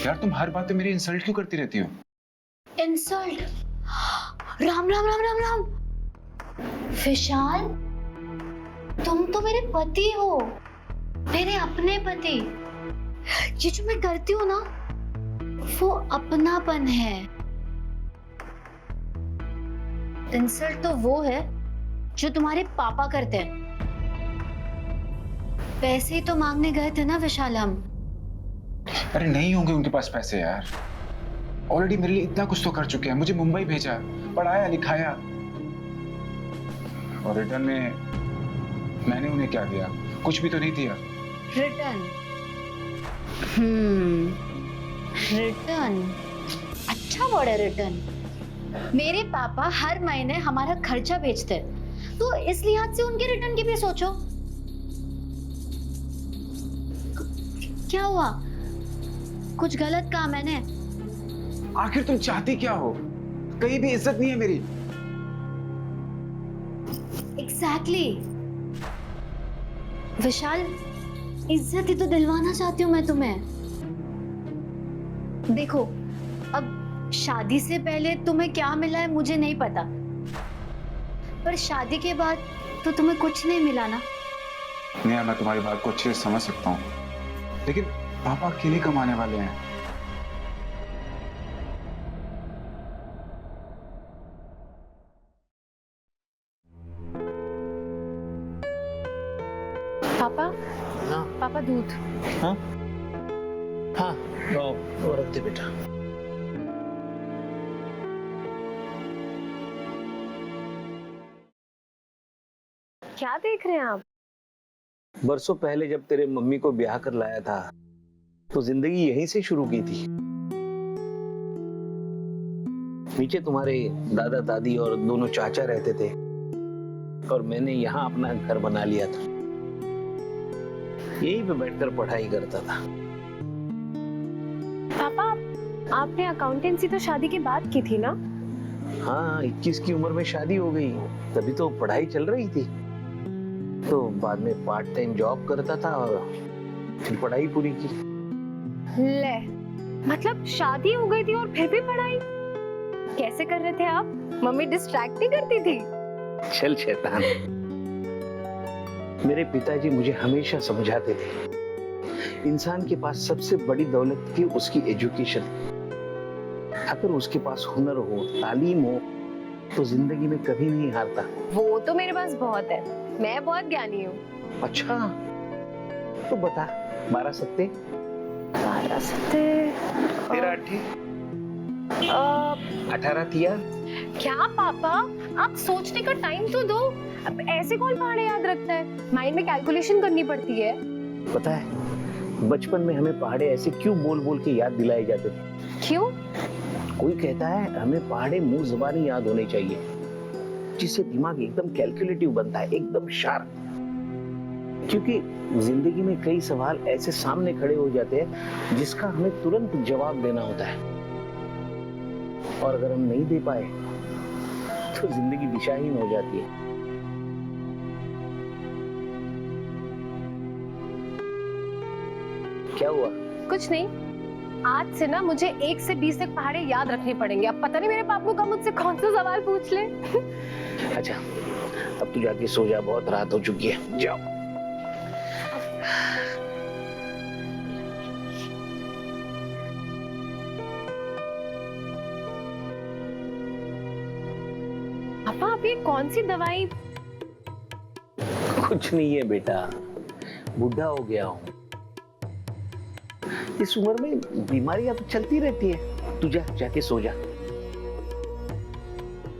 यार तुम हर बात पे मेरी इंसल्ट क्यों करती रहती हो? इंसल्ट? राम राम राम राम राम। विशाल, तुम तो मेरे पति हो, मेरे अपने पति। ये जो मैं करती हूँ ना, वो अपनापन है। इंसल्ट तो वो है जो तुम्हारे पापा करते हैं। पैसे ही तो मांगने गए थे ना विशाल हम। अरे नहीं होंगे उनके पास पैसे यार। ऑलरेडी मेरे लिए इतना कुछ तो कर चुके हैं, मुझे मुंबई भेजा, पढ़ाया लिखाया, और रिटर्न में मैंने उन्हें क्या दिया? कुछ भी तो नहीं दिया। रिटर्न? रिटर्न अच्छा वर्ड है, रिटर्न। मेरे पापा हर महीने हमारा खर्चा बेचते, तो इस लिहाज से उनके रिटर्न की भी सोचो। क्या हुआ? कुछ गलत कहा मैंने? आखिर तुम चाहती क्या हो? कहीं भी इज्जत नहीं है मेरी। एग्जैक्टली विशाल, इज्जत ही तो दिलवाना चाहती हूँ मैं तुम्हें। देखो, अब शादी से पहले तुम्हें क्या मिला है मुझे नहीं पता, पर शादी के बाद तो तुम्हें कुछ नहीं मिला ना। नेहा, मैं तुम्हारी बात को अच्छे से समझ सकता हूँ, लेकिन पापा अकेले कमाने वाले हैं। पापा, हाँ पापा दूध। हाँ हाँ, लो रख दे बेटा। क्या देख रहे हैं आप? बरसों पहले जब तेरे मम्मी को ब्याह कर लाया था, तो जिंदगी यहीं से शुरू की थी। नीचे तुम्हारे दादा दादी और दोनों चाचा रहते थे, और मैंने यहाँ अपना घर बना लिया था। यहीं पे बैठकर पढ़ाई करता था। पापा, आपने अकाउंटेंसी तो शादी के बाद की थी ना? हाँ, 21 की उम्र में शादी हो गई, तभी तो पढ़ाई चल रही थी। तो बाद में पार्ट टाइम जॉब करता था और फिर पढ़ाई पूरी की। ले, मतलब शादी हो गई थी और फिर भी पढ़ाई कैसे कर रहे थे आप? मम्मी डिस्ट्रैक्ट नहीं करती थी? चल शैतान। मेरे पिताजी मुझे हमेशा समझाते थे, इंसान के पास सबसे बड़ी दौलत की उसकी एजुकेशन। अगर उसके पास हुनर हो, तालीम हो, तो जिंदगी में कभी नहीं हारता। वो तो मेरे पास बहुत है, मैं बहुत ज्ञानी हूँ। अच्छा, तो बता, 12 सत्ते 12 सत्ते 13 अट्ठी 18 तिया। क्या पापा, आप सोचने का टाइम तो दो। अब ऐसे कौन पहाड़े याद रखता है? माइंड में कैलकुलेशन करनी पड़ती है। पता है, बचपन में हमें पहाड़े ऐसे क्यों बोल बोल के याद दिलाए जाते थे? क्यों? कोई कहता है हमें पहाड़े मुंह जुबानी याद होने चाहिए, जिससे दिमाग एकदम कैलकुलेटिव बनता है, एकदम शार्प। क्योंकि जिंदगी में कई सवाल ऐसे सामने खड़े हो जाते हैं जिसका हमें तुरंत जवाब देना होता है, और अगर हम नहीं दे पाए तो जिंदगी दिशाहीन हो जाती है। क्या हुआ? कुछ नहीं, आज से ना मुझे 1 से 20 तक पहाड़े याद रखने पड़ेंगे। अब पता नहीं मेरे पापू का मुझसे कौन सा सवाल पूछ ले। अच्छा, अब तू जाके सो जा, बहुत रात हो चुकी है, जाओ। पापा, आप ये कौन सी दवाई? कुछ नहीं है बेटा, बुढ़ा हो गया हूँ। इस उम्र में बीमारियां तो चलती रहती है। तू जाके सो जा।